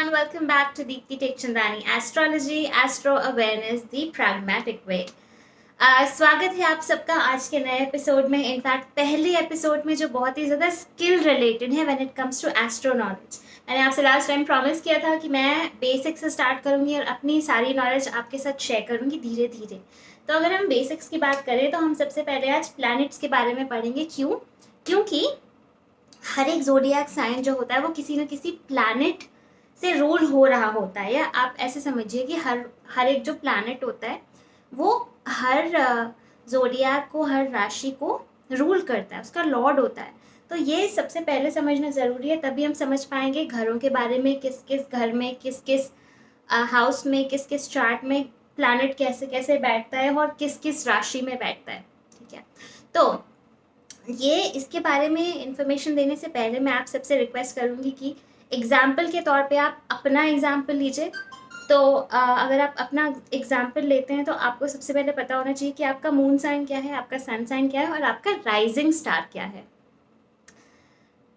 everyone, welcome back to Deepti Tekchandani Astrology, Astro Awareness, the Pragmatic Way. स्वागत है आप सबका आज के नए एपिसोड में। इनफैक्ट पहले एपिसोड में जो बहुत ही ज़्यादा स्किल रिलेटेड है when it comes to astro knowledge. मैंने आपसे लास्ट टाइम प्रॉमिस किया था कि मैं बेसिक्स से स्टार्ट करूँगी और अपनी सारी नॉलेज आपके साथ शेयर करूँगी धीरे धीरे। तो अगर हम बेसिक्स की बात करें तो हम सबसे पहले आज प्लैनेट्स के बारे में पढ़ेंगे। क्योंकि हर एक ज़ोडिएक साइन जो होता है वो किसी न किसी प्लैनेट से रूल हो रहा होता है, या आप ऐसे समझिए कि हर एक जो प्लैनेट होता है वो हर ज़ोडिएक को, हर राशि को रूल करता है, उसका लॉर्ड होता है। तो ये सबसे पहले समझना ज़रूरी है, तभी हम समझ पाएंगे घरों के बारे में, किस किस घर में, किस किस हाउस में, किस किस चार्ट में प्लैनेट कैसे कैसे बैठता है और किस किस राशि में बैठता है। ठीक है, तो ये इसके बारे में इंफॉर्मेशन देने से पहले मैं आप सबसे रिक्वेस्ट करूँगी कि एग्जाम्पल के तौर पे आप अपना एग्जाम्पल लीजिए। तो अगर आप अपना एग्जाम्पल लेते हैं तो आपको सबसे पहले पता होना चाहिए कि आपका मून साइन क्या है, आपका सन साइन क्या है और आपका राइजिंग स्टार क्या है।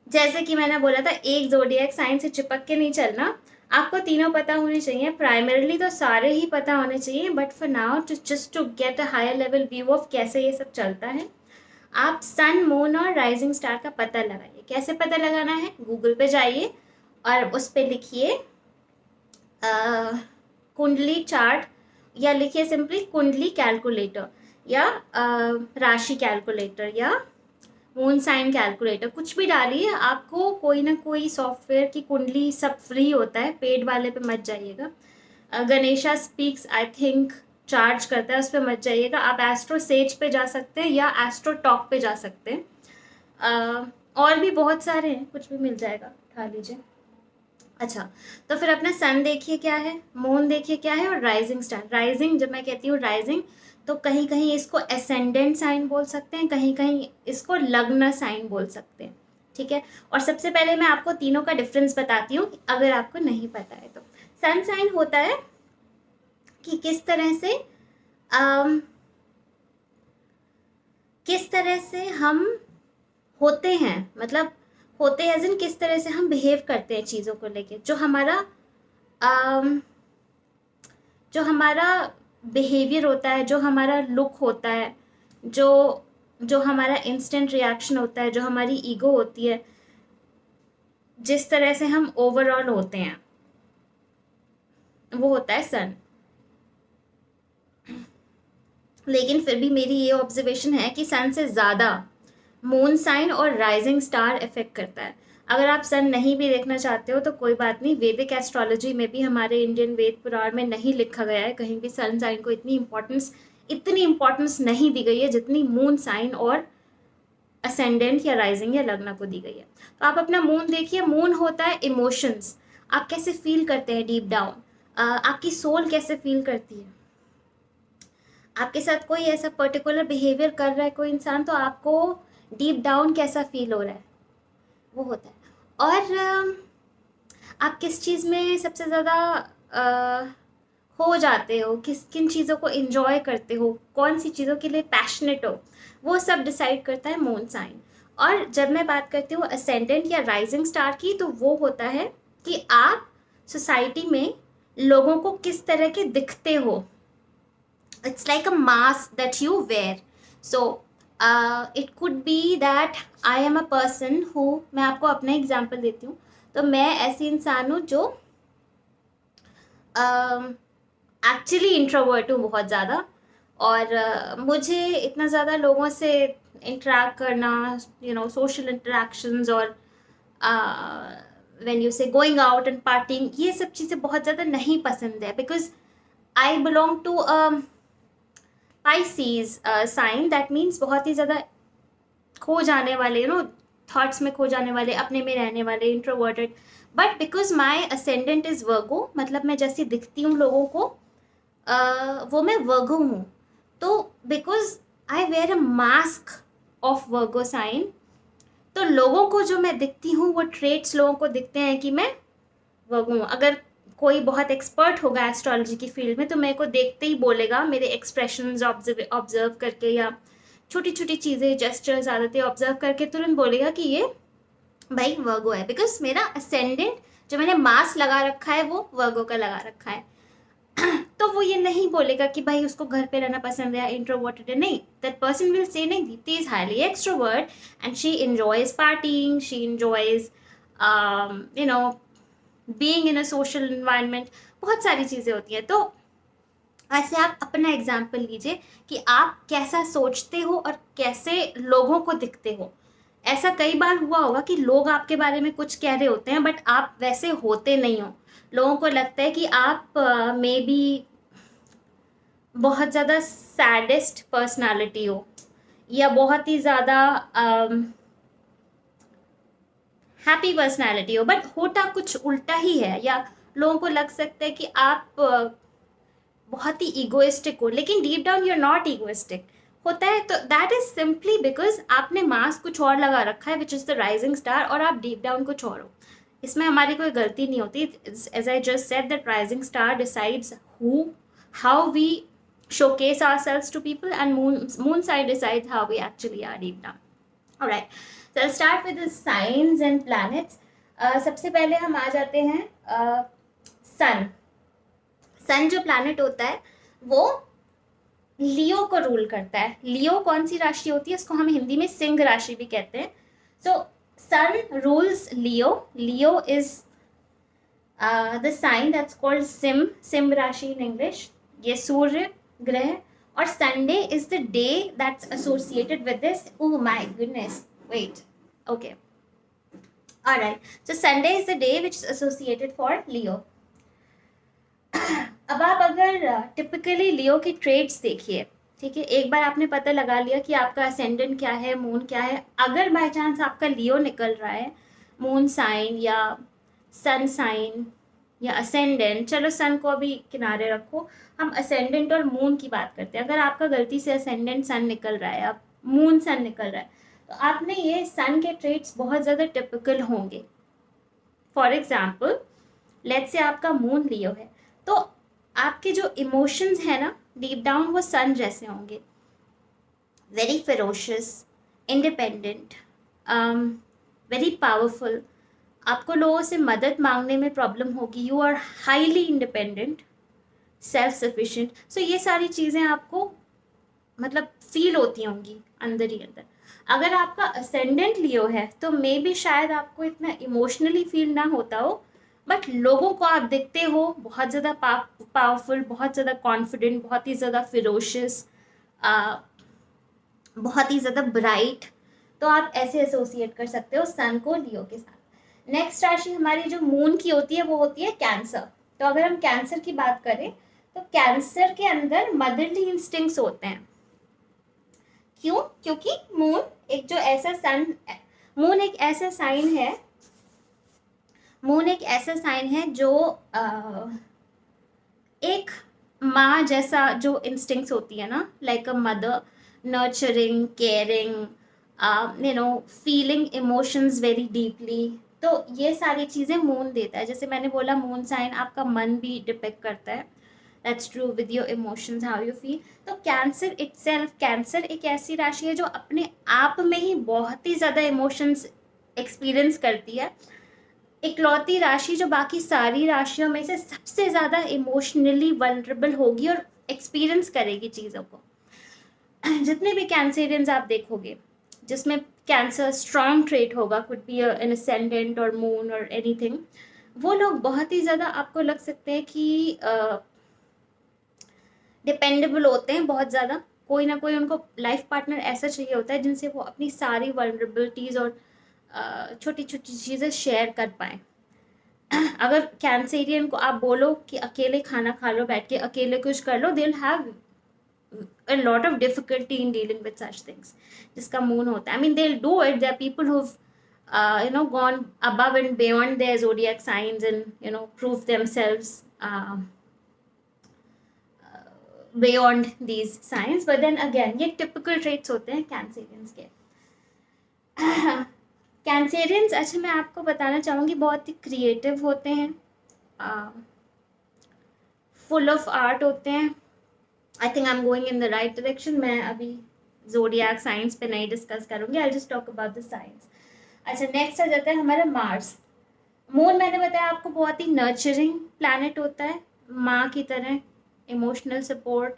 जैसे कि मैंने बोला था, एक ज़ोडिएक साइन से चिपक के नहीं चलना, आपको तीनों पता होने चाहिए। प्राइमरीली तो सारे ही पता होने चाहिए, but for now just to get a higher level view of कैसे ये सब चलता है, आप सन, मून और राइजिंग स्टार का पता लगाइए। कैसे पता लगाना है? गूगल पे जाइए और उस पर लिखिए कुंडली चार्ट, या लिखिए सिंपली कुंडली कैलकुलेटर, या राशि कैलकुलेटर, या मून साइन कैलकुलेटर, कुछ भी डालिए। आपको कोई ना कोई सॉफ्टवेयर की कुंडली सब फ्री होता है, पेड वाले पे मत जाइएगा। Ganesha speaks I think charge करता है, उस पर मत जाइएगा। आप एस्ट्रो सेज पे जा सकते हैं या एस्ट्रो टॉक पे जा सकते हैं। और भी बहुत सारे हैं, कुछ भी मिल जाएगा, उठा लीजिए। अच्छा, तो फिर अपना सन देखिए क्या है, मून देखिए क्या है, और राइजिंग स्टार। राइजिंग, जब मैं कहती हूँ राइजिंग, तो कहीं कहीं इसको एसेंडेंट साइन बोल सकते हैं, कहीं कहीं इसको लग्न साइन बोल सकते हैं। ठीक है, और सबसे पहले मैं आपको तीनों का डिफरेंस बताती हूँ अगर आपको नहीं पता है तो। सन साइन होता है कि किस तरह से हम होते हैं, मतलब होते एज इन किस तरह से हम बिहेव करते हैं चीज़ों को लेके। जो हमारा बिहेवियर होता है, जो हमारा लुक होता है, जो हमारा इंस्टेंट रिएक्शन होता है, जो हमारी ईगो होती है, जिस तरह से हम ओवरऑल होते हैं, वो होता है सन। लेकिन फिर भी मेरी ये ऑब्जर्वेशन है कि सन से ज़्यादा मून साइन और राइजिंग स्टार इफेक्ट करता है। अगर आप सन नहीं भी देखना चाहते हो तो कोई बात नहीं, वैदिक एस्ट्रोलॉजी में भी, हमारे इंडियन वेद पुराण में नहीं लिखा गया है कहीं भी सन साइन को इतनी इम्पोर्टेंस नहीं दी गई है जितनी मून साइन और असेंडेंट या राइजिंग या लग्न को दी गई है। तो आप अपना मून देखिए। मून होता है इमोशंस, आप कैसे फील करते हैं डीप डाउन, आपकी सोल कैसे फील करती है। आपके साथ कोई ऐसा पर्टिकुलर बिहेवियर कर रहा है कोई इंसान, तो आपको डीप डाउन कैसा फील हो रहा है, वो होता है। और आप किस चीज़ में सबसे ज़्यादा हो जाते हो, किन चीज़ों को एंजॉय करते हो, कौन सी चीज़ों के लिए पैशनेट हो, वो सब डिसाइड करता है मून साइन। और जब मैं बात करती हूँ असेंडेंट या राइजिंग स्टार की, तो वो होता है कि आप सोसाइटी में लोगों को किस तरह के दिखते हो। It's like a mask that you wear. So it could be that I am a person who, मैं आपको अपना एग्जांपल देती हूँ। तो मैं ऐसी इंसान हूँ जो एक्चुअली इंट्रोवर्ट हूँ बहुत ज़्यादा, और मुझे इतना ज़्यादा लोगों से इंटरेक्ट करना, सोशल इंटरेक्शंस, और when you say going out and partying, ये सब चीज़ें बहुत ज़्यादा नहीं पसंद है। Because I belong to Pisces sign, that means बहुत ही ज़्यादा खो जाने वाले, थॉट्स में खो जाने वाले, अपने में रहने वाले, introverted. But because my ascendant is Virgo, मतलब मैं जैसी दिखती हूँ लोगों को, वो मैं वर्गो हूँ। तो because I wear a mask of Virgo sign, तो लोगों को जो मैं दिखती हूँ वो ट्रेट्स लोगों को दिखते हैं कि मैं वर्गो हूँ। अगर कोई बहुत एक्सपर्ट होगा एस्ट्रोलॉजी की फील्ड में तो मेरे को देखते ही बोलेगा, मेरे एक्सप्रेशंस ऑब्जर्व करके, या छोटी छोटी चीज़ें, जेस्चर्स, आदतें ऑब्जर्व करके तुरंत बोलेगा कि ये भाई वर्गो है। बिकॉज मेरा असेंडेंट जो मैंने मास्क लगा रखा है वो वर्गो का लगा रखा है। तो वो ये नहीं बोलेगा कि भाई उसको घर पे रहना पसंद है या इंट्रोवर्टेड है, नहीं। दैट पर्सन विल से नहीं, Deepti is highly extrovert and she enjoys partying, she enjoys you know being in a social environment. बहुत सारी चीज़ें होती हैं। तो ऐसे आप अपना एग्जाम्पल लीजिए कि आप कैसा सोचते हो और कैसे लोगों को दिखते हो। ऐसा कई बार हुआ होगा कि लोग आपके बारे में कुछ कह रहे होते हैं बट आप वैसे होते नहीं हो। लोगों को लगता है कि आप मे बी बहुत ज़्यादा सैडेस्ट पर्सनालिटी हो या बहुत ही ज़्यादा हैप्पी पर्सनालिटी हो, बट होता कुछ उल्टा ही है। या लोगों को लग सकता है कि आप बहुत ही ईगोइस्टिक हो, लेकिन deep down you are not egoistic होता है। तो दैट इज सिंपली बिकॉज आपने मास्क कुछ और लगा रखा है which is the rising star, और आप डीप डाउन कुछ और हो। इसमें हमारी कोई गलती नहीं होती। As I just said that rising star decides who how we showcase ourselves to people, and moon sign decides how we actually are deep down. All right, so I'll start with the signs and planets. सबसे पहले हम आ जाते हैं सन। सन जो planet होता है वो लियो को रूल करता है। लियो कौन सी राशि होती है? इसको हम हिंदी में सिंह राशि भी कहते हैं। So sun rules Leo. Leo is the sign that's called सिम राशि इन इंग्लिश। ये सूर्य ग्रह, और Sunday is the day that's associated with this. Oh my goodness, wait, okay, alright, so Sunday is the day which is associated for Leo. अब आप अगर typically लियो के ट्रेड्स देखिए, ठीक है, एक बार आपने पता लगा लिया कि आपका असेंडेंट क्या है, मून क्या है। अगर बाय चांस आपका लियो निकल रहा है, मून साइन या सन साइन या असेंडेंट, चलो सन को अभी किनारे रखो, हम असेंडेंट और मून की बात करते हैं। अगर आपका गलती से असेंडेंट सन निकल रहा है, अब मून सन निकल रहा है, तो आपने ये सन के ट्रेड्स बहुत ज़्यादा टिपिकल होंगे। फॉर एग्जाम्पल, लेट्स से आपका मून लियो है, तो आपके जो इमोशंस है ना डीप डाउन, वो सन जैसे होंगे। Very ferocious, independent, very powerful. आपको लोगों से मदद मांगने में प्रॉब्लम होगी। You are highly independent, self sufficient. So ये सारी चीज़ें आपको मतलब फील होती होंगी अंदर ही अंदर। अगर आपका असेंडेंट लियो है तो मे बी शायद आपको इतना इमोशनली फील ना होता हो, बट लोगों को आप दिखते हो बहुत ज़्यादा पावरफुल, बहुत ज़्यादा कॉन्फिडेंट, बहुत ही ज़्यादा फिरोशियस, बहुत ही ज़्यादा ब्राइट। तो आप ऐसे एसोसिएट कर सकते हो सन को लियो के साथ। नेक्स्ट राशि हमारी जो मून की होती है वो होती है कैंसर। तो अगर हम कैंसर की बात करें तो कैंसर के अंदर मदरली इंस्टिंक्ट्स होते हैं। क्यों? क्योंकि मून एक जो ऐसा मून एक ऐसा साइन है, मून एक ऐसा साइन है जो एक माँ जैसा जो इंस्टिंक्ट्स होती है ना, like a mother, nurturing, caring, feeling emotions very deeply. तो ये सारी चीज़ें मून देता है। जैसे मैंने बोला मून साइन आपका मन भी डिपेक्ट करता है। That's true with your emotions, how you feel. तो कैंसर इटसेल्फ, कैंसर एक ऐसी राशि है जो अपने आप में ही बहुत ही ज़्यादा इमोशंस एक्सपीरियंस करती है। इकलौती राशि जो बाकी सारी राशियों में से सबसे ज़्यादा इमोशनली वल्नरेबल होगी और एक्सपीरियंस करेगी चीज़ों को। जितने भी कैंसेरियंस आप देखोगे जिसमें कैंसर स्ट्रॉन्ग ट्रेट होगा, कुड बी एन असेंडेंट और मून और एनीथिंग, वो लोग बहुत ही ज़्यादा आपको लग सकते हैं कि डिपेंडेबल होते हैं बहुत ज़्यादा। कोई ना कोई उनको लाइफ पार्टनर ऐसा चाहिए होता है जिनसे वो अपनी सारी वल्नरेबिलिटीज़ और छोटी छोटी चीज़ें शेयर कर पाएँ। अगर कैंसेरियन को आप बोलो कि अकेले खाना खा लो, बैठ के अकेले कुछ कर लो, they will have a lot of difficulty in dealing with such things, जिसका मून होता है। I mean they'll do it. There are people who've gone above and beyond their zodiac signs and prove themselves beyond these signs, but then again ये typical traits होते हैं Cancerians के। Cancerians, अच्छा मैं आपको बताना चाहूँगी, बहुत ही क्रिएटिव होते हैं, फुल ऑफ आर्ट होते हैं। I think I am going in the right direction. मैं अभी जोडियाक साइंस पे नहीं डिस्कस करूँगी, I just talk about the science. अच्छा नेक्स्ट आ जाता है हमारा मार्स। मून मैंने बताया आपको बहुत ही नर्चरिंग प्लैनेट होता है, माँ की तरह, इमोशनल सपोर्ट,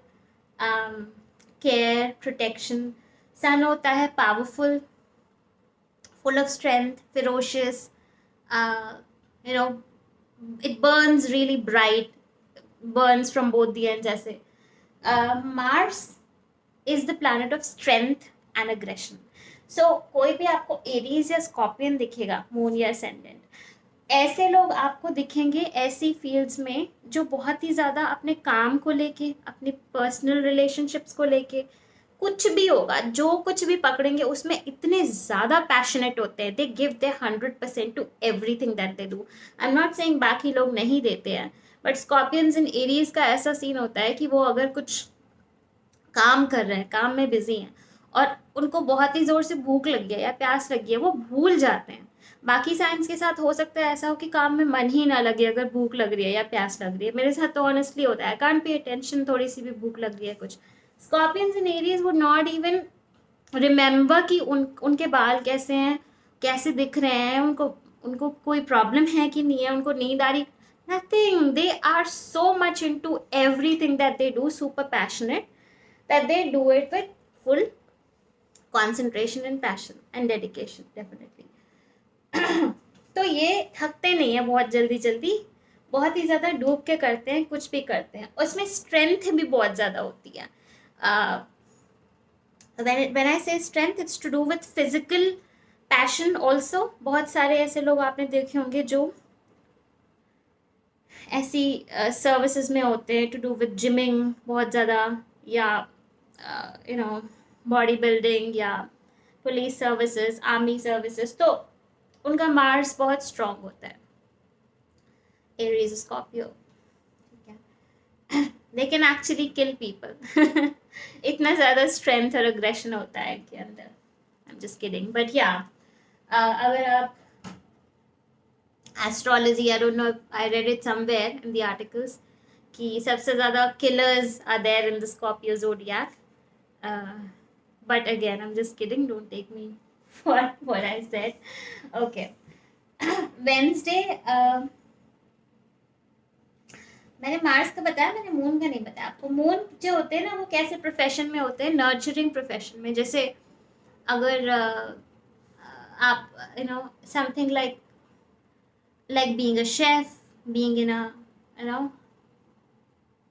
केयर, प्रोटेक्शन। सन होता है powerful, full of strength, ferocious, you know, it burns really bright, burns from both the ends ऐसे. Mars is the planet of strength and aggression. So कोई भी आपको एरीज या स्कॉर्पियन दिखेगा, moon या ascendant, ऐसे लोग आपको दिखेंगे ऐसी फील्ड्स में जो बहुत ही ज़्यादा अपने काम को लेके, अपनी पर्सनल रिलेशनशिप्स को लेके, कुछ भी होगा, जो कुछ भी पकड़ेंगे उसमें इतने ज़्यादा पैशनेट होते हैं, they give they 100% to everything that they do. I am not saying बाकी लोग नहीं देते हैं, बट स्कॉर्पियंस इन एरीज का ऐसा सीन होता है कि वो अगर कुछ काम कर रहे हैं, काम में बिजी हैं, और उनको बहुत ही जोर से भूख लगी है या प्यास लगी है, वो भूल जाते हैं. बाकी साइंस के साथ हो सकता है ऐसा हो कि काम में मन ही ना लगे अगर भूख लग रही है या प्यास लग रही है. मेरे साथ तो ऑनेस्टली होता है, कांट पे अटेंशन, थोड़ी सी भी भूख लग रही है कुछ. Scorpions in Aries would not even remember कि उनके बाल कैसे हैं, कैसे दिख रहे हैं, उनको उनको कोई प्रॉब्लम है कि नहीं है, उनको नींद आ रही, nothing. They are so much into everything that they do, super passionate, that they do it with full concentration and passion and dedication definitely. तो ये थकते नहीं है बहुत जल्दी जल्दी, बहुत ही ज़्यादा डूब के करते हैं, कुछ भी करते हैं, उसमें स्ट्रेंथ भी बहुत ज़्यादा होती है. when I say strength, it's to do with physical passion also. बहुत सारे ऐसे लोग आपने देखे होंगे जो ऐसी सर्विसेज में होते हैं, टू डू विद जिमिंग बहुत ज़्यादा, या यू नो बॉडी बिल्डिंग, या पुलिस सर्विसेज, आर्मी सर्विसेज, तो उनका मार्स बहुत स्ट्रांग होता है. एरीज, स्कॉर्पियो, ठीक है, they can actually kill people. इतना ज़्यादा स्ट्रेंथ और अग्रेशन होता है इनके अंदर. I am just kidding, but या अगर आप astrology, I don't know, I read it somewhere in the articles कि सबसे ज़्यादा killers are there in the Scorpio zodiac. But again, I'm just kidding. Don't take me for what I said. Okay. Wednesday. मैंने Mars का बताया, मैंने moon का नहीं बताया आपको. मून जो होते हैं ना, वो कैसे प्रोफेशन में होते हैं, नर्चरिंग प्रोफेशन में. जैसे अगर आप something like being a chef, being in a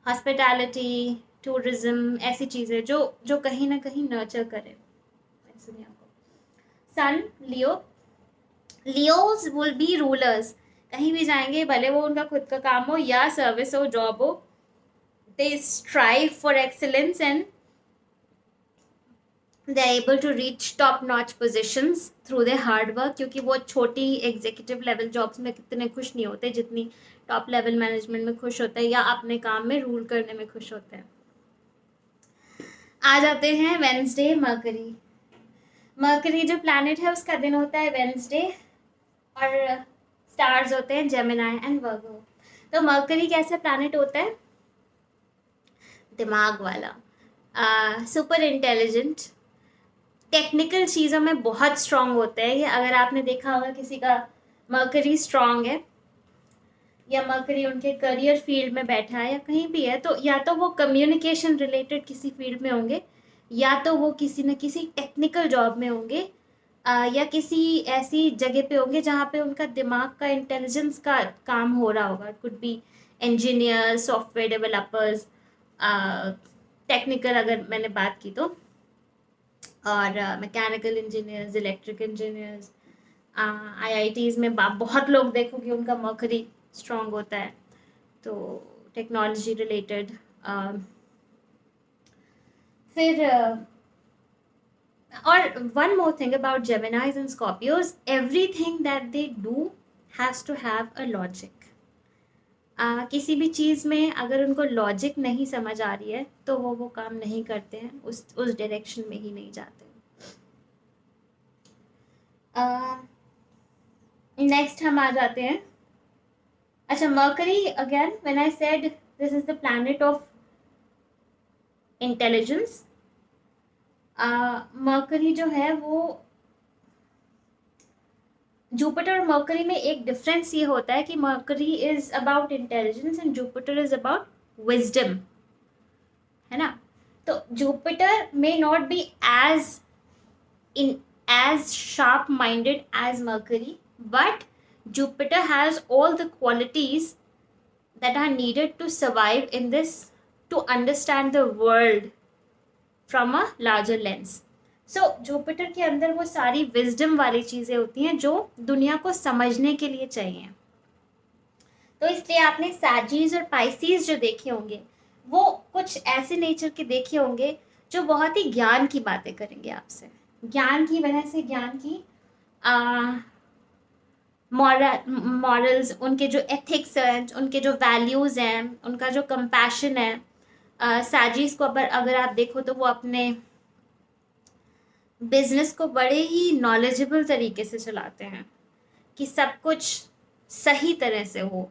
hospitality, tourism, ऐसी चीज़ें जो कहीं ना कहीं नर्चर करें इस दुनिया को. सन लियो, लियोज विल बी रूलर्स. कहीं भी जाएंगे, भले वो उनका खुद का काम हो या सर्विस हो, जॉब हो, they strive for excellence and they are able to reach top notch positions through they hard work. क्योंकि वो छोटी एग्जीक्यूटिव लेवल जॉब्स में कितने खुश नहीं होते जितनी टॉप लेवल मैनेजमेंट में खुश होते हैं, या अपने काम में रूल करने में खुश होते हैं. आ जाते हैं वेंसडे, मरकरी. मरकरी जो प्लैनेट है उसका दिन होता है वेंसडे, और स्टार्स होते हैं जेमिनाई एंड वर्गो. तो मरकरी कैसे प्लैनेट होता है? दिमाग वाला, सुपर इंटेलिजेंट, टेक्निकल चीज़ों में बहुत स्ट्रांग होते हैं. ये अगर आपने देखा होगा किसी का मरकरी स्ट्रांग है, या मरकरी उनके करियर फील्ड में बैठा है, या कहीं भी है, तो या तो वो कम्युनिकेशन रिलेटेड किसी फील्ड में होंगे, या तो वो किसी न किसी टेक्निकल जॉब में होंगे, या किसी ऐसी जगह पे होंगे जहाँ पे उनका दिमाग का, इंटेलिजेंस का काम हो रहा होगा. It could be engineer, software developers, technical अगर मैंने बात की तो, और mechanical engineers, electric engineers. IITs में बहुत लोग देखोगे उनका मरकरी स्ट्रांग होता है. तो टेक्नोलॉजी रिलेटेड. फिर और one more thing about Geminis and Scorpios, everything that they do has to have a logic. किसी भी चीज़ में अगर उनको लॉजिक नहीं समझ आ रही है तो वो काम नहीं करते हैं, उस डायरेक्शन में ही नहीं जाते. नेक्स्ट हम आ जाते हैं. अच्छा, mercury again, when I said this is the planet of intelligence, mercury जो है वो जुपिटर और मर्करी में एक डिफरेंस ये होता है कि Mercury is about intelligence and Jupiter is about wisdom, है ना। तो Jupiter may not be as in as sharp minded as Mercury, but Jupiter has all the qualities that are needed to survive in this, to understand the world from a larger lens. So Jupiter के अंदर वो सारी wisdom वाली चीज़ें होती हैं जो दुनिया को समझने के लिए चाहिए। तो इसलिए आपने सैजिस और पाइसीज जो देखे होंगे वो कुछ ऐसे नेचर के देखे होंगे जो बहुत ही ज्ञान की बातें करेंगे आपसे, ज्ञान की वजह से, ज्ञान की मॉरल्स, उनके जो एथिक्स हैं, उनके जो वैल्यूज़ हैं, उनका जो कंपैशन है। सैजिस को अगर आप देखो तो वो अपने बिजनेस को बड़े ही नॉलेजेबल तरीके से चलाते हैं कि सब कुछ सही तरह से हो,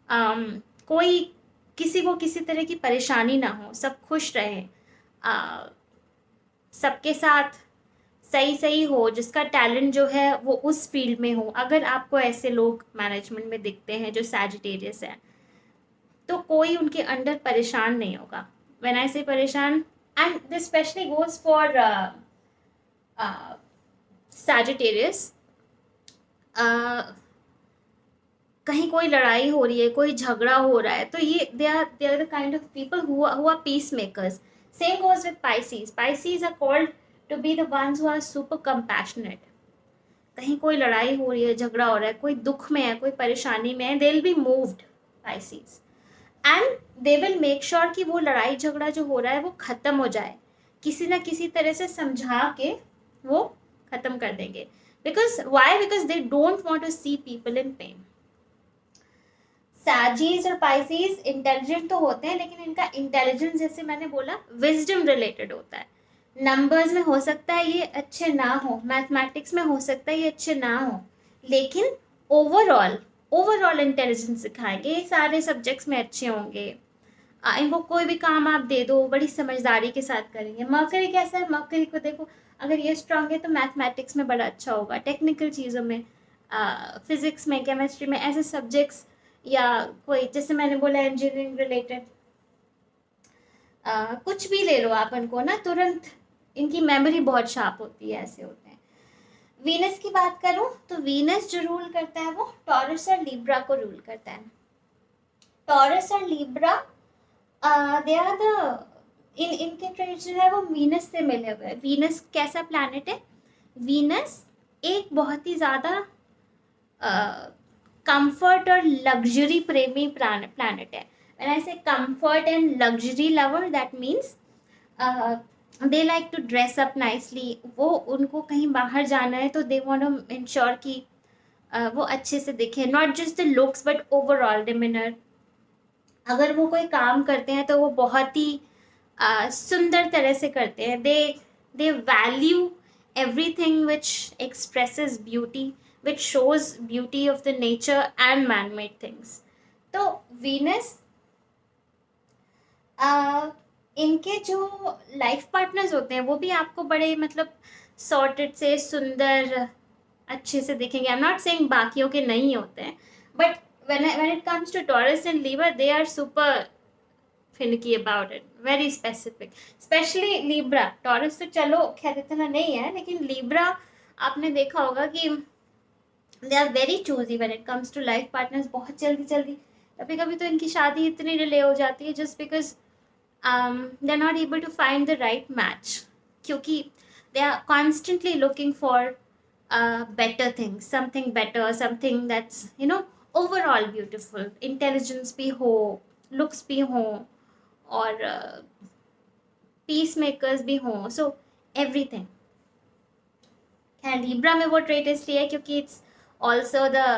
कोई किसी को किसी तरह की परेशानी ना हो, सब खुश रहे, सबके साथ सही सही हो, जिसका टैलेंट जो है वो उस फील्ड में हो। अगर आपको ऐसे लोग मैनेजमेंट में दिखते हैं जो सैजिटेरियस है, तो कोई उनके अंडर परेशान नहीं होगा। व्हेन आई से परेशान, and this specially goes for Sagittarius, कहीं कोई लड़ाई हो रही है, कोई झगड़ा हो रहा है, तो ये they are the kind of people who are peace makers. Same goes with Pisces. Pisces are called to be the ones who are super compassionate. कहीं कोई लड़ाई हो रही है, झगड़ा हो रहा है, कोई दुख में है, कोई परेशानी में है, they will be moved, Pisces, and they will make sure कि वो लड़ाई झगड़ा जो हो रहा है वो खत्म हो जाए, किसी ना किसी तरह से समझा के वो खत्म कर देंगे। Because why? Because they don't want to see people in pain. सैजिस और पाइसीज इंटेलिजेंट तो होते हैं, लेकिन इनका इंटेलिजेंस जैसे मैंने बोला विजडम रिलेटेड होता है। नंबर्स में हो सकता है ये अच्छे ना हो, मैथमेटिक्स में हो सकता है ये अच्छे ना हो, लेकिन ओवरऑल इंटेलिजेंस सिखाएंगे, सारे सब्जेक्ट्स में अच्छे होंगे। इनको कोई भी काम आप दे दो बड़ी समझदारी के साथ करेंगे। मर्करी कैसा है? मर्करी को देखो, अगर ये स्ट्रांग है तो मैथमेटिक्स में बड़ा अच्छा होगा, टेक्निकल चीज़ों में, फिजिक्स में, केमिस्ट्री में, ऐसे सब्जेक्ट्स, या कोई जैसे मैंने बोला इंजीनियरिंग रिलेटेड, कुछ भी ले लो आप इनको ना, तुरंत इनकी मेमोरी बहुत शार्प होती है, ऐसे होते हैं। वीनस की बात करूं तो वीनस जो रूल करता है वो टॉरस और लिब्रा को रूल करता है। टॉरस और लिब्रा दे आर द इनके ट्रेड्स जो है वो वीनस से मिले हुए हैं। वीनस कैसा प्लैनेट है? वीनस एक बहुत ही ज़्यादा कंफर्ट और लग्जरी प्रेमी प्लैनेट है। When I say comfort and luxury lover, that means they like to dress up nicely. वो उनको कहीं बाहर जाना है तो they want to ensure कि वो अच्छे से दिखे, not just the looks but overall demeanor. अगर वो कोई काम करते हैं तो वो बहुत ही सुंदर तरह से करते हैं। they value everything which expresses beauty, which shows beauty of the nature and man-made things. तो वीनस इनके जो लाइफ पार्टनर्स होते हैं वो भी आपको बड़े मतलब सॉर्टेड से सुंदर अच्छे से दिखेंगे। आई एम नॉट सेइंग बाकियों के नहीं होते हैं, but when it comes to Taurus and Libra they are super finicky about it, very specific, specially Libra. Taurus तो चलो खैर इतना नहीं है, लेकिन लिब्रा आपने देखा होगा कि they are very choosy when it comes to life partners. बहुत जल्दी कभी कभी तो इनकी शादी इतनी डिले हो जाती है just because they're not able to find the right match, क्योंकि they are constantly looking for better things, something better, something that's overall beautiful, intelligence भी हो, looks भी हो, और peacemakers भी हो, so everything। खैर लिब्रा में वो ट्रेट इसलिए है क्योंकि it's also the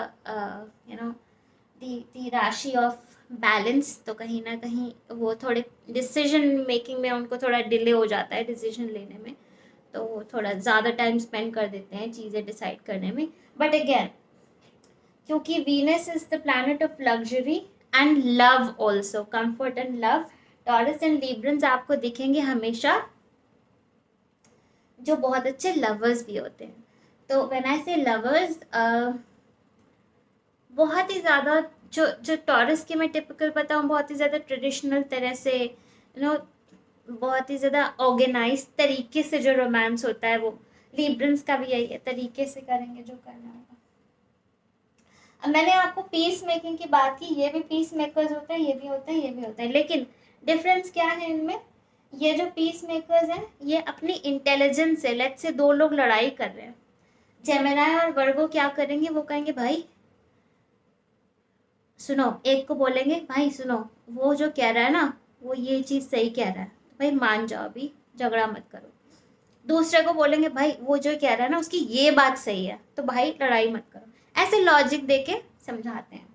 the राशि ऑफ बैलेंस, तो कहीं ना कहीं वो थोड़े डिसीजन मेकिंग में उनको थोड़ा डिले हो जाता है, डिसीजन लेने में, तो वो थोड़ा ज़्यादा टाइम स्पेंड कर देते हैं चीज़ें डिसाइड करने में। बट अगेन क्योंकि Venus is the planet of luxury and love also, comfort and love, Taurus and Librans आपको दिखेंगे हमेशा जो बहुत अच्छे लवर्स भी होते हैं। तो व्हेन आई से लवर्स, बहुत ही ज़्यादा जो जो टॉरस की मैं टिपिकल बताऊँ, बहुत ही ज़्यादा ट्रेडिशनल तरह से बहुत ही ज़्यादा ऑर्गेनाइज तरीके से जो रोमांस होता है, वो लिब्रंस का भी यही है, तरीके से करेंगे जो करना होगा। अब मैंने आपको पीस मेकिंग की बात की, ये भी पीस मेकर्स होते हैं, ये भी होते हैं, ये भी होते हैं, लेकिन डिफरेंस क्या है इनमें? ये जो पीस मेकर्स हैं, ये अपनी इंटेलिजेंस से, लेट्स से दो लोग लड़ाई कर रहे हैं, जेमिनी और वर्गो क्या करेंगे, वो कहेंगे भाई सुनो, एक को बोलेंगे भाई सुनो, वो जो कह रहा है ना, वो ये चीज़ सही कह रहा है, भाई मान जाओ, अभी झगड़ा मत करो। दूसरे को बोलेंगे भाई वो जो कह रहा है ना, उसकी ये बात सही है, तो भाई लड़ाई मत करो। ऐसे लॉजिक दे के समझाते हैं।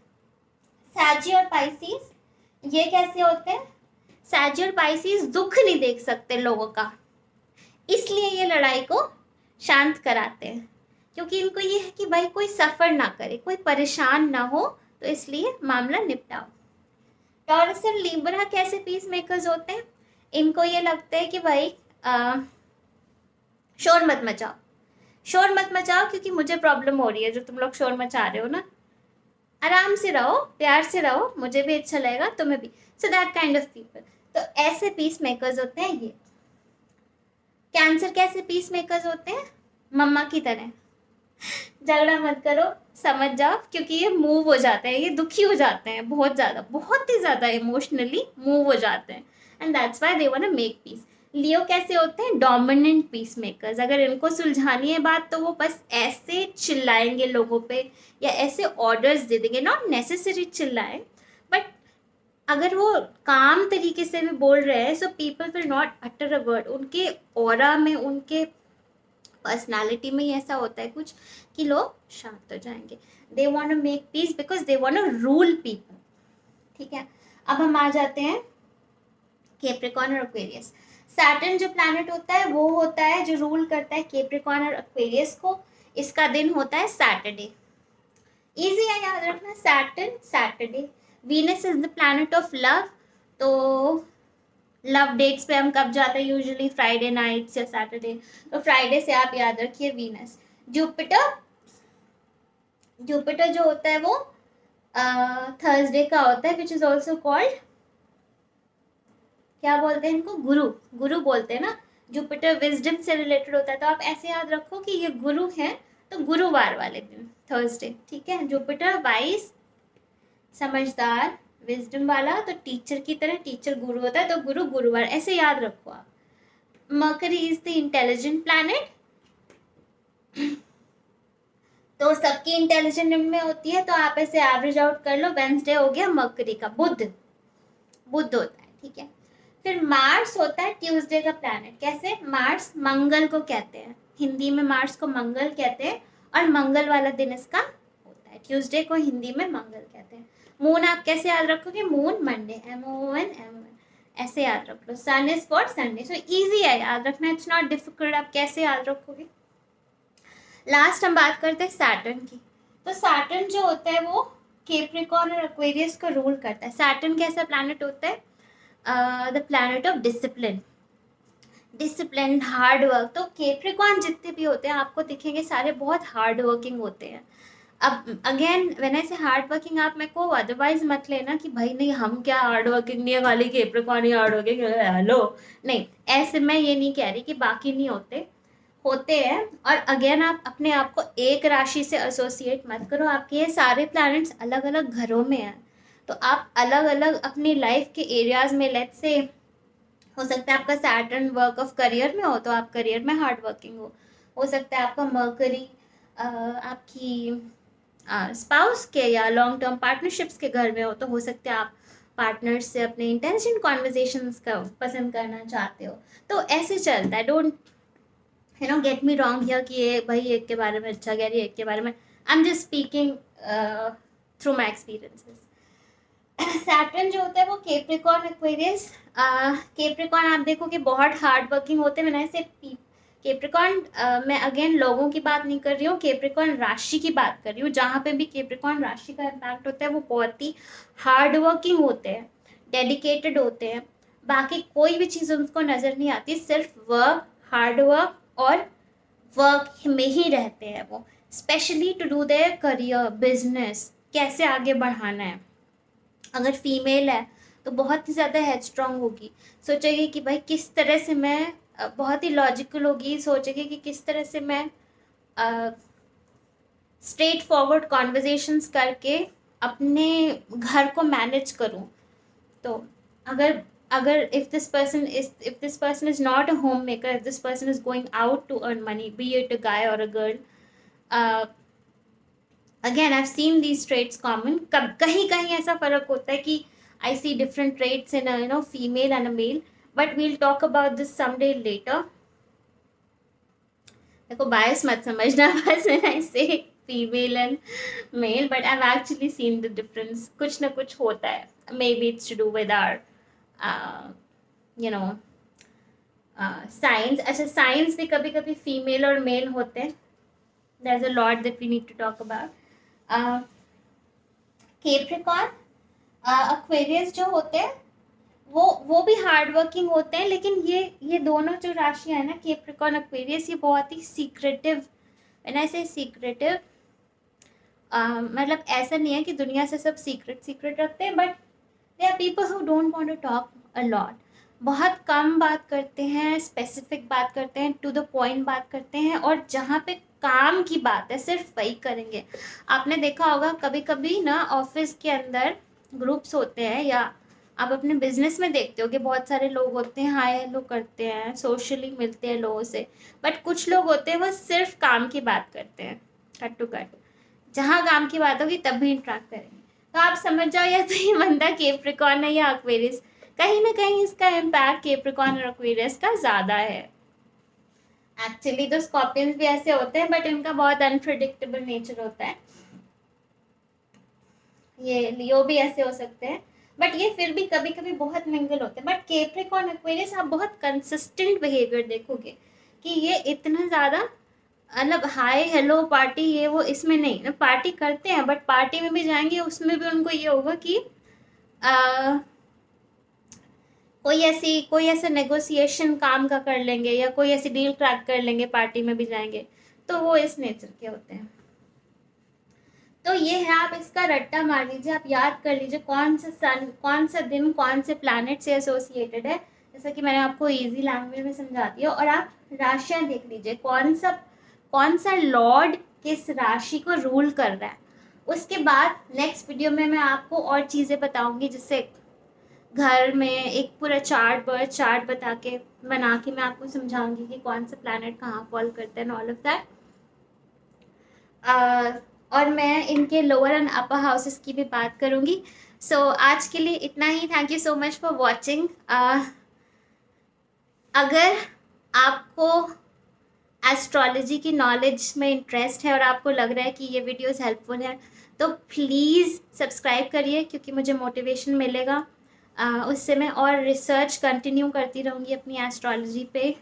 सैजी और पाइसिस ये कैसे होते हैं? सैजी और पाइसिस दुख नहीं देख सकते लोगों का, इसलिए ये लड़ाई को शांत कराते हैं, क्योंकि इनको ये है कि भाई कोई सफ़र ना करे, कोई परेशान ना हो, तो इसलिए मामला निपटाओ। टॉरस और लिब्रा कैसे पीस मेकर्स होते हैं? इनको ये लगता है कि भाई शोर मत मचाओ, शोर मत मचाओ, क्योंकि मुझे प्रॉब्लम हो रही है जो तुम लोग शोर मचा रहे हो ना, आराम से रहो, प्यार से रहो, मुझे भी अच्छा लगेगा, तुम्हें भी। So that kind of people, तो ऐसे पीस मेकर्स होते हैं ये। कैंसर कैसे पीस मेकर्स होते हैं? मम्मा की तरह, झगड़ा मत करो, समझ जाओ, क्योंकि ये मूव हो जाते हैं, ये दुखी हो जाते हैं बहुत ही ज़्यादा इमोशनली मूव हो जाते हैं, and that's why they want to make peace. Leo कैसे होते हैं? Dominant peace makers. अगर इनको सुलझानी है बात, तो वो बस ऐसे चिल्लाएंगे लोगों पे, या ऐसे ऑर्डर्स दे देंगे, नॉट नेसेसरी चिल्लाएं, बट अगर वो काम तरीके से भी बोल रहे हैं, so people will not utter a word. उनके ऑरा में, उनके पर्सनालिटी में ही ऐसा होता है कुछ, कि लोग शांत हो जाएंगे। They want to make peace because they want to rule people. ठीक है, अब हम आ जाते हैं कैप्रिकॉर्न और एक्वेरियस। सैटर्न जो प्लैनेट होता है, वो होता है जो रूल करता है कैप्रिकॉर्न और एक्वेरियस को। इसका दिन होता है सैटरडे। इजी है याद रखना, Saturn Saturday. Venus is the planet of love, तो लव डेट्स पे हम कब जाते हैं? यूजुअली फ्राइडे नाइट्स या सैटरडे, तो फ्राइडे से आप याद रखिए वीनस। जुपिटर, जुपिटर जो होता है वो थर्सडे का होता है, विच इज ऑल्सो कॉल्ड, क्या बोलते हैं इनको? गुरु, गुरु बोलते हैं ना। जुपिटर विजडम से रिलेटेड होता है, तो आप ऐसे याद रखो कि ये गुरु है, तो गुरुवार वाले दिन, थर्सडे। ठीक है, जुपिटर वाइस, समझदार, विजडम वाला, तो टीचर की तरह, टीचर गुरु होता है, तो गुरु गुरुवार, ऐसे याद रखो आप। Mercury is the intelligent planet, तो सबकी इंटेलिजेंट में होती है, तो आप ऐसे एवरेज आउट कर लो। वेंसडे हो गया मर्करी का, बुध, बुध होता है। ठीक है, फिर मार्स होता है ट्यूसडे का प्लैनेट। कैसे? मार्स मंगल को कहते हैं, हिंदी में मार्स को मंगल कहते हैं, और मंगल वाला दिन इसका होता है, ट्यूसडे को हिंदी में मंगल कहते हैं। मून आप कैसे याद रखोगे? मून मंडे, MON, ऐसे याद रख लो। Sun is for Sunday, so easy है याद रखना, इट्स नॉट डिफिकल्ट। आप कैसे याद रखोगे? लास्ट हम बात करते हैं सैटर्न की। तो सैटर्न जो होता है वो कैप्रिकॉर्न और एक्वेरियस को रूल करता है। सैटर्न कैसा प्लैनेट होता है? The planet of discipline, discipline, hard work. तो कैप्रिकॉर्न जितने भी होते हैं आपको दिखेंगे सारे बहुत हार्ड वर्किंग होते हैं। अब अगेन व्हेन आई से हार्ड वर्किंग, आप मेरे को अदरवाइज मत लेना कि भाई नहीं हम क्या हार्ड वर्किंग नहीं है, खाली कैप्रिकॉर्न ही हार्ड वर्किंग, हेलो, नहीं, ऐसे मैं ये नहीं कह रही कि बाकी नहीं होते, होते हैं। और अगेन आप अपने आप को एक राशि से एसोसिएट मत करो, आपके ये सारे प्लैनेट्स अलग अलग घरों में हैं, तो आप अलग अलग अपनी लाइफ के एरियाज में, लेट्स से हो सकता है आपका सैटर्न वर्क ऑफ करियर में हो, तो आप करियर में हार्ड वर्किंग हो सकता है आपका मर्करी आपकी स्पाउस के या लॉन्ग टर्म पार्टनरशिप्स के घर में हो, तो हो सकता है आप पार्टनर्स से अपने इंटेलिजेंट कॉन्वर्जेशंस का पसंद करना चाहते हो। तो ऐसे चलता है, don't get me wrong here कि ये भाई एक के बारे में अच्छा कह रही है, एक के बारे में, आई am just speaking through my experiences. Saturn जो होता है वो कैप्रिकॉर्न एक्वेरियस, कैप्रिकॉर्न आप देखो कि बहुत हार्ड वर्किंग होते हैं। मैंने ऐसे कैप्रिकॉर्न, मैं अगेन लोगों की बात नहीं कर रही हूँ, कैप्रिकॉर्न राशि की बात कर रही हूँ। जहाँ पे भी कैप्रिकॉर्न राशि का इम्पैक्ट होता है वो बहुत ही हार्ड वर्किंग होते हैं, डेडिकेटेड होते हैं, बाकी कोई भी चीज़ उनको नज़र नहीं आती, सिर्फ वर्क, हार्ड वर्क और वर्क में ही रहते हैं वो, specially to do their career, business कैसे आगे बढ़ाना है। अगर फीमेल है तो बहुत ही ज़्यादा हेडस्ट्रांग होगी, सोचेगी कि भाई किस तरह से मैं बहुत ही लॉजिकल होगी, सोचेगी कि किस तरह से मैं स्ट्रेट फॉरवर्ड कॉन्वर्जेशंस करके अपने घर को मैनेज करूं। तो अगर अगर if this person is not a homemaker, if this person is going out to earn money, be it a guy or a girl, uh, again I've seen these traits common. कहीं कहीं ऐसा फर्क होता है कि I see different traits in a female and a male, but we'll talk about this someday later. देखो बायस मत समझना बस when I say female and male, but I've actually seen the difference. कुछ ना कुछ होता है, maybe it's to do with our you know science. अच्छा साइंस भी कभी कभी फीमेल और मेल होते हैं, there's a lot that we need to talk about. Capricorn, Aquarius जो होते हैं वो भी हार्ड वर्किंग होते हैं, लेकिन ये दोनों जो राशियां है ना, कैप्रिकॉर्न एक्वेरियस, ये बहुत ही सीक्रेटिव। व्हेन आई से सीक्रेटिव, मतलब ऐसा नहीं है कि दुनिया से सब सीक्रेट रखते हैं, but they are people who don't want to talk a lot. बहुत कम बात करते हैं, स्पेसिफिक बात करते हैं, टू द पॉइंट बात करते हैं, और जहाँ पे काम की बात है सिर्फ वही करेंगे। आपने देखा होगा कभी कभी ना ऑफिस के अंदर ग्रुप्स होते हैं, या आप अपने बिजनेस में देखते हो कि बहुत सारे लोग होते हैं, हाय हेलो करते हैं, सोशली मिलते हैं लोगों से, बट कुछ लोग होते हैं वो सिर्फ काम की बात करते हैं, कट टू कट। जहाँ काम की बात होगी तब भी इंटरेक्ट करेंगे। तो आप समझ जाओ या तो ये बंदा कैप्रिकॉर्न है या एक्वेरियस, कहीं ना कहीं इसका इम्पैक्ट कैप्रिकॉर्न और एक्वेरियस का ज़्यादा है। एक्चुअली तो स्कॉर्पियंस भी ऐसे होते हैं, बट इनका बहुत अनप्रिडिक्टेबल नेचर होता है। ये लियो भी ऐसे हो सकते हैं, बट ये फिर भी कभी कभी बहुत मिंगल होते हैं। बट कैप्रिकॉर्न एक्वेरियस आप बहुत कंसिस्टेंट बिहेवियर देखोगे कि ये इतना ज़्यादा मतलब हाय हेलो पार्टी ये वो इसमें नहीं, पार्टी करते हैं बट पार्टी में भी जाएंगे उसमें भी उनको ये होगा कि कोई ऐसा नेगोशिएशन काम का कर लेंगे, या कोई ऐसी डील क्रैक कर लेंगे, पार्टी में भी जाएंगे, तो वो इस नेचर के होते हैं। तो ये है, आप इसका रट्टा मार लीजिए, आप याद कर लीजिए कौन सा दिन कौन से प्लैनेट से एसोसिएटेड है, जैसा कि मैंने आपको इजी लैंग्वेज में समझा दिया। और आप राशियां देख लीजिए कौन सा लॉर्ड किस राशि को रूल कर रहा है। उसके बाद नेक्स्ट वीडियो में मैं आपको और चीज़ें बताऊंगी, जिससे घर में एक पूरा बर्थ चार्ट बना के मैं आपको समझाऊंगी कि कौन सा प्लैनेट कहाँ फॉल करता है, ऑल ऑफ दैट। और मैं इनके लोअर एंड अपर हाउसेस की भी बात करूंगी। सो आज के लिए इतना ही। Thank you so much for watching. अगर आपको एस्ट्रोलॉजी की नॉलेज में इंटरेस्ट है और आपको लग रहा है कि ये वीडियोस हेल्पफुल है, तो प्लीज़ सब्सक्राइब करिए, क्योंकि मुझे मोटिवेशन मिलेगा। उससे मैं और रिसर्च कंटिन्यू करती रहूँगी अपनी एस्ट्रोलॉजी पे,